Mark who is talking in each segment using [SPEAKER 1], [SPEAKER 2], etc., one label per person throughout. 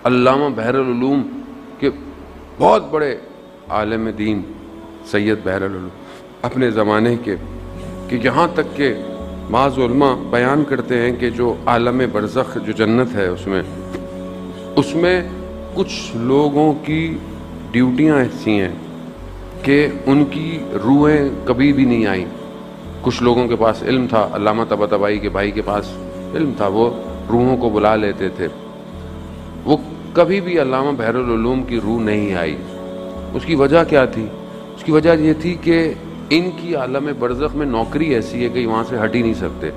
[SPEAKER 1] علامہ بحر العلوم کے بہت بڑے عالم دین سید بحر العلوم اپنے زمانے کے، کہ یہاں تک کہ بعض علماء بیان کرتے ہیں کہ جو عالم برزخ جو جنت ہے اس میں کچھ لوگوں کی ڈیوٹیاں ایسی ہیں کہ ان کی روحیں کبھی بھی نہیں آئیں. کچھ لوگوں کے پاس علم تھا، علامہ طباطبائی کے بھائی کے پاس علم تھا، وہ روحوں کو بلا لیتے تھے. وہ کبھی بھی علامہ بحر العلوم کی روح نہیں آئی. اس کی وجہ کیا تھی؟ اس کی وجہ یہ تھی کہ ان کی عالم برزخ میں نوکری ایسی ہے کہ وہاں سے ہٹ ہی نہیں سکتے.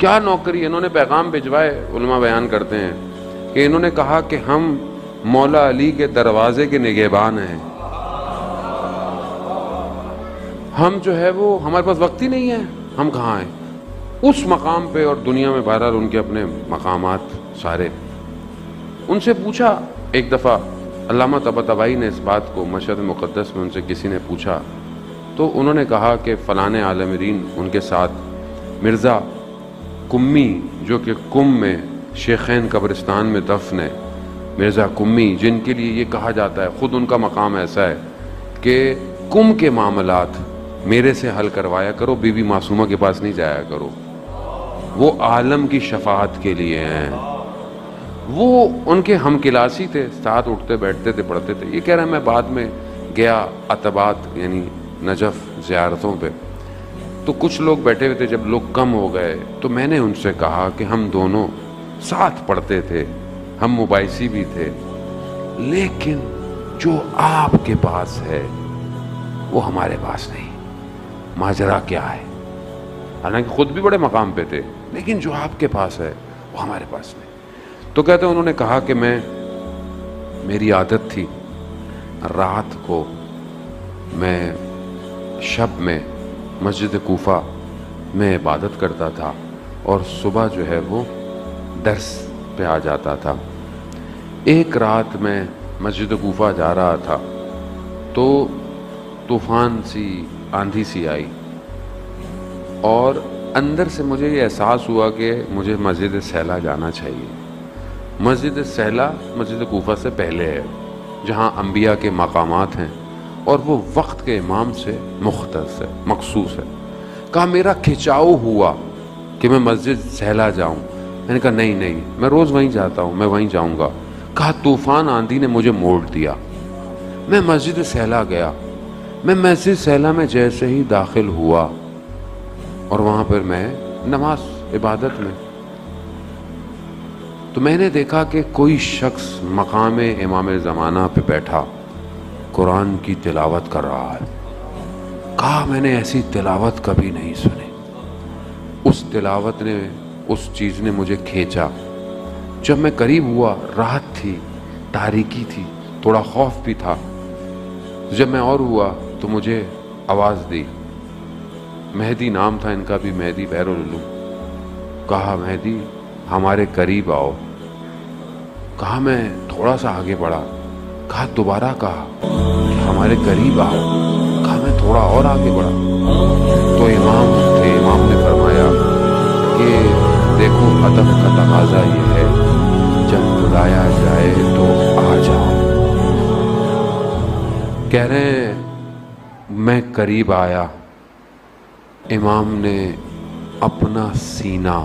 [SPEAKER 1] کیا نوکری؟ انہوں نے پیغام بھجوائے، علماء بیان کرتے ہیں کہ انہوں نے کہا کہ ہم مولا علی کے دروازے کے نگہبان ہیں. ہم جو ہے وہ ہمارے پاس وقت ہی نہیں ہے، ہم کہاں ہیں اس مقام پہ، اور دنیا میں بہرحال ان کے اپنے مقامات سارے. ان سے پوچھا ایک دفعہ، علامہ طباطبائی نے اس بات کو مشہد مقدس میں ان سے کسی نے پوچھا تو انہوں نے کہا کہ فلاں عالم دین ان کے ساتھ مرزا کمی، جو کہ کم میں شیخین قبرستان میں دفن ہے، مرزا کمی، جن کے لیے یہ کہا جاتا ہے، خود ان کا مقام ایسا ہے کہ کم کے معاملات میرے سے حل کروایا کرو، بی بی معصومہ کے پاس نہیں جایا کرو. وہ عالم کی شفاعت کے لیے ہیں. وہ ان کے ہم کلاسی تھے، ساتھ اٹھتے بیٹھتے تھے، پڑھتے تھے. یہ کہہ رہے ہیں میں بعد میں گیا عتبات یعنی نجف زیارتوں پہ، تو کچھ لوگ بیٹھے ہوئے تھے. جب لوگ کم ہو گئے تو میں نے ان سے کہا کہ ہم دونوں ساتھ پڑھتے تھے، ہم مباحثی بھی تھے، لیکن جو آپ کے پاس ہے وہ ہمارے پاس نہیں. ماجرا کیا ہے؟ حالانکہ خود بھی بڑے مقام پہ تھے، لیکن جو آپ کے پاس ہے وہ ہمارے پاس نہیں. تو کہتے ہیں انہوں نے کہا کہ میری عادت تھی رات کو میں شب میں مسجد کوفہ میں عبادت کرتا تھا اور صبح جو ہے وہ درس پہ آ جاتا تھا. ایک رات میں مسجد کوفہ جا رہا تھا تو طوفان سی آندھی سی آئی اور اندر سے مجھے یہ احساس ہوا کہ مجھے مسجد سہلا جانا چاہیے. مسجد سہلا مسجد کوفہ سے پہلے ہے، جہاں انبیاء کے مقامات ہیں اور وہ وقت کے امام سے مختص ہے، مخصوص ہے. کہا میرا کھچاؤ ہوا کہ میں مسجد سہلا جاؤں. میں نے کہا نہیں، میں روز وہیں جاتا ہوں، میں وہیں جاؤں گا. کہا طوفان آندھی نے مجھے موڑ دیا. میں مسجد سہلا گیا. میں مسجد سہلا میں جیسے ہی داخل ہوا اور وہاں پر میں نماز عبادت میں، تو میں نے دیکھا کہ کوئی شخص مقام امام زمانہ پہ بیٹھا قرآن کی تلاوت کر رہا ہے. کہا میں نے ایسی تلاوت کبھی نہیں سنی. اس تلاوت نے، اس چیز نے مجھے کھینچا. جب میں قریب ہوا، رات تھی، تاریکی تھی، تھوڑا خوف بھی تھا. جب میں اور ہوا تو مجھے آواز دی. مہدی نام تھا ان کا بھی، مہدی بحر العلوم. کہا مہدی ہمارے قریب آؤ. کہا میں تھوڑا سا آگے بڑھا. کہا دوبارہ کہا ہمارے قریب آؤ. کہا میں تھوڑا اور آگے بڑھا. تو امام تھے، امام نے فرمایا کہ دیکھو ادب کا تقاضا یہ ہے جب بلایا جائے تو آ جاؤ. کہہ رہے ہیں میں قریب آیا. امام نے اپنا سینہ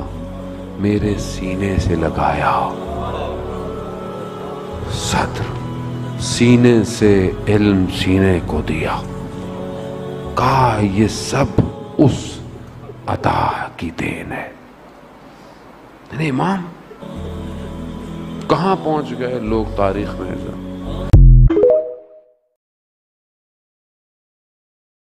[SPEAKER 1] میرے سینے سے لگایا، صدر سینے سے علم سینے کو دیا. کہا یہ سب اس عطا کی دین ہے. امام کہاں پہنچ گئے لوگ تاریخ میں.